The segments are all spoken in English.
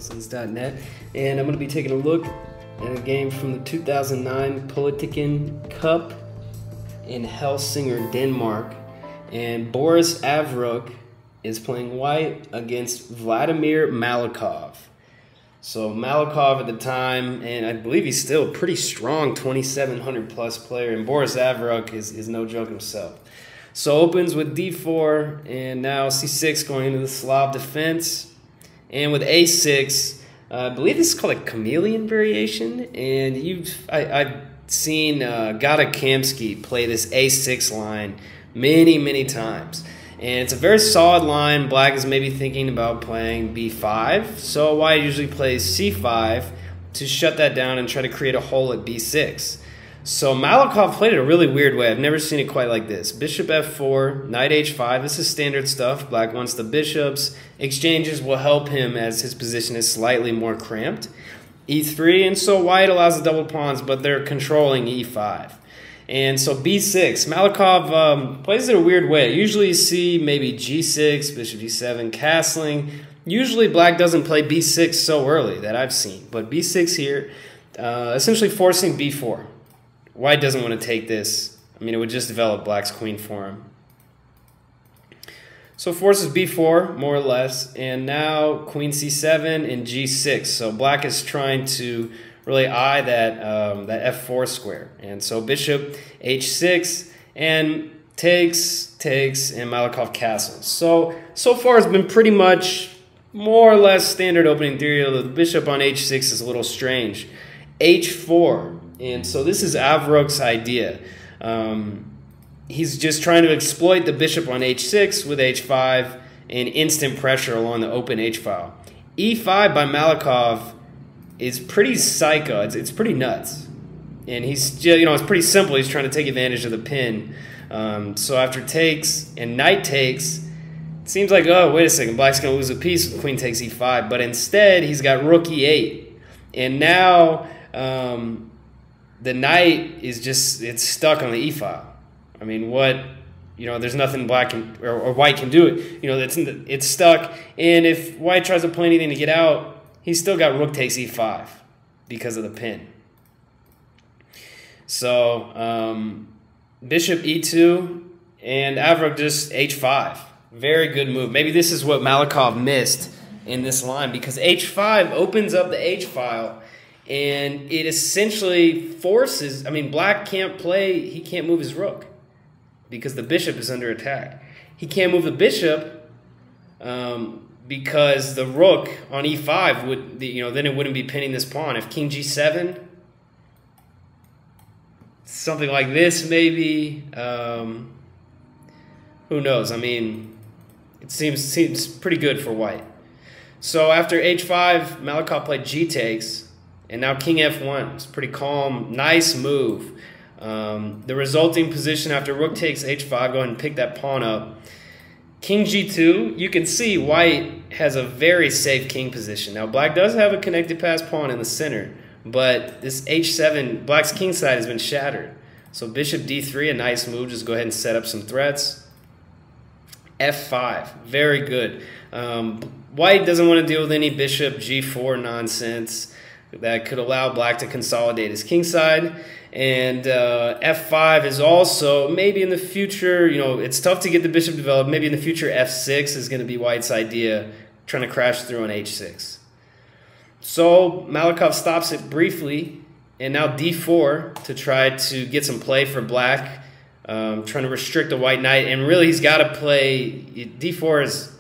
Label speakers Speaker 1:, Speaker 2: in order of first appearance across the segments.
Speaker 1: lessons.net, and I'm going to be taking a look at a game from the 2009 Politiken Cup in Helsingør, Denmark, and Boris Avrukh is playing white against Vladimir Malakhov. So Malakhov at the time, and I believe he's still a pretty strong 2,700 plus player, and Boris Avrukh is no joke himself. So opens with d4, and now c6 going into the Slav defense, and with a6, I believe this is called a chameleon variation, and I've seen Gata Kamsky play this a6 line many times. And it's a very solid line. Black is maybe thinking about playing b5, so white usually plays c5 to shut that down and try to create a hole at b6. So Malakhov played it a really weird way. I've never seen it quite like this. Bishop f4, knight h5. This is standard stuff. Black wants the bishops. Exchanges will help him as his position is slightly more cramped. e3, and so white allows the double pawns, but they're controlling e5. And so b6, Malakhov plays it a weird way. Usually you see maybe g6, bishop g7, castling. Usually black doesn't play b6 so early that I've seen. But b6 here, essentially forcing b4. White doesn't want to take this. I mean, it would just develop black's queen for him. So forces b4, more or less. And now queen c7 and g6. So black is trying to really eye that f4 square, and so bishop h6 and takes, and Malakhov castles. So far it's been pretty much more or less standard opening theory. The bishop on h6 is a little strange. h4, and so this is Avrukh's idea. He's just trying to exploit the bishop on h6 with h5 and instant pressure along the open h file. e5 by Malakhov is pretty psycho. It's pretty nuts, and he's just, it's pretty simple. He's trying to take advantage of the pin. So after takes and knight takes, it seems like, oh, wait a second, black's gonna lose a piece with queen takes e5, but instead he's got rook e8, and now the knight is it's stuck on the e file. I mean, there's nothing black can or white can do it. It's stuck, and if white tries to play anything to get out, he's still got rook takes e5 because of the pin. So bishop e2 and Avrukh just h5. Very good move. Maybe this is what Malakhov missed in this line, because h5 opens up the h file, and it essentially forces, black can't play, he can't move his rook because the bishop is under attack. He can't move the bishop because the rook on e5 would, then it wouldn't be pinning this pawn. If king g7, something like this maybe, who knows? It seems pretty good for white. So after h5, Malakhov played g takes, and now king f1. It's pretty calm, nice move. The resulting position after rook takes h5, go ahead and pick that pawn up. King g2, you can see white has a very safe king position. Now black does have a connected pass pawn in the center, but this h7, black's king side has been shattered. So bishop d3, a nice move, just go ahead and set up some threats. f5, very good. White doesn't want to deal with any bishop g4 nonsense that could allow black to consolidate his king side. And f5 is also, maybe in the future, it's tough to get the bishop developed. Maybe in the future f6 is going to be white's idea, trying to crash through on h6. So Malakhov stops it briefly, and now d4 to try to get some play for black, trying to restrict the white knight. And really he's got to play, d4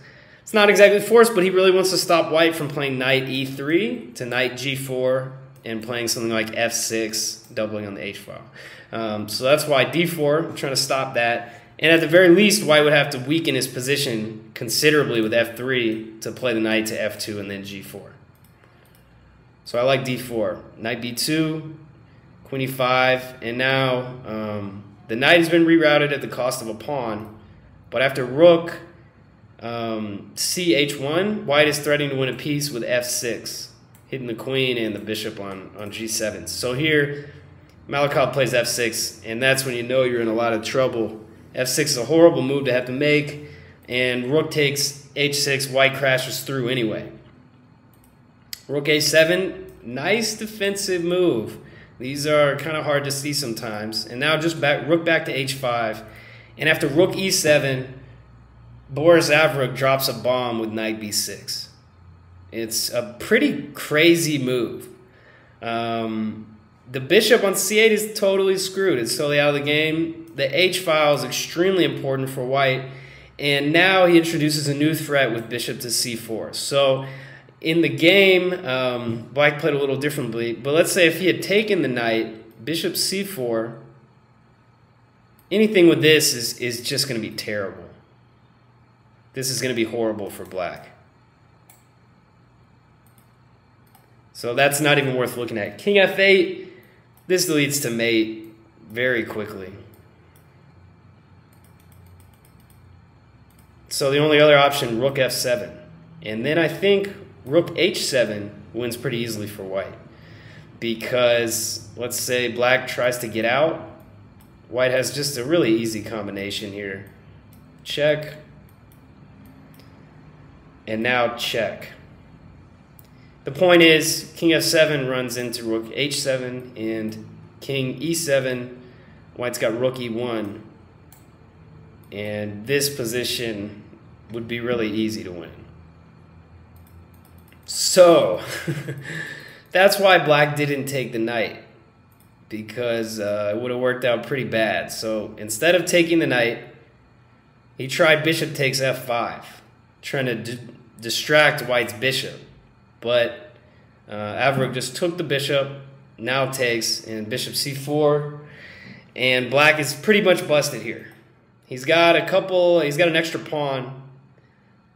Speaker 1: it's not exactly forced, but he really wants to stop white from playing knight e3 to knight g4 and playing something like f6, doubling on the h file. So that's why d4, I'm trying to stop that. And at the very least, white would have to weaken his position considerably with f3 to play the knight to f2 and then g4. So I like d4. Knight b2, queen e5, and now the knight has been rerouted at the cost of a pawn. But after rook ch1, white is threatening to win a piece with f6. Hitting the queen and the bishop on g7. So here, Malakhov plays f6, and that's when you know you're in a lot of trouble. f6 is a horrible move to have to make, and rook takes h6, white crashes through anyway. Rook a7, nice defensive move. These are kind of hard to see sometimes. And now just rook back to h5. And after rook e7, Boris Avrukh drops a bomb with knight b6. It's a pretty crazy move. The bishop on c8 is totally screwed. It's totally out of the game. The h file is extremely important for white. And now he introduces a new threat with bishop to c4. So in the game, black played a little differently. But let's say if he had taken the knight, bishop c4, anything with this is just going to be terrible. This is going to be horrible for black. So that's not even worth looking at. King f8, this leads to mate very quickly. So the only other option, rook f7. And then I think rook h7 wins pretty easily for white. Because let's say black tries to get out. White has just a really easy combination here. Check. And now check. The point is, king f7 runs into rook h7 and king e7. White's got rook e1. And this position would be really easy to win. So, that's why black didn't take the knight. Because it would have worked out pretty bad. So, instead of taking the knight, he tried bishop takes f5. Trying to distract white's bishop. But Avrukh just took the bishop, now takes, and bishop c4. And black is pretty much busted here. He's got an extra pawn,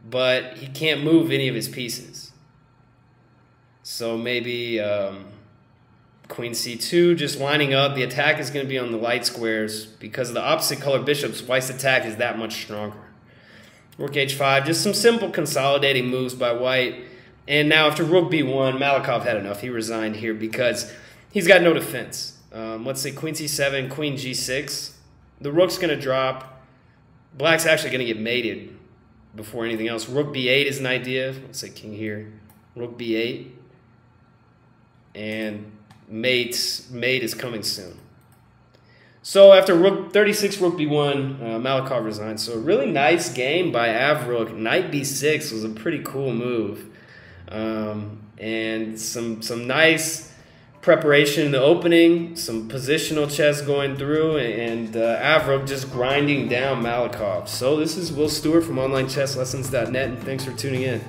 Speaker 1: but he can't move any of his pieces. So maybe queen c2 just lining up. The attack is going to be on the light squares. Because of the opposite color bishops, white's attack is that much stronger. Rook h5, just some simple consolidating moves by white. And now after rook b1, Malakhov had enough. He resigned here because he's got no defense. Let's say queen c7, queen g6. The rook's going to drop. Black's actually going to get mated before anything else. Rook b8 is an idea. Let's say king here. Rook b8. And mate is coming soon. So after rook 36, rook b1, Malakhov resigned. So a really nice game by Avrukh. Knight b6 was a pretty cool move. And some nice preparation in the opening, some positional chess going through, and Avrukh just grinding down Malakhov. So this is Will Stewart from OnlineChessLessons.net, and thanks for tuning in.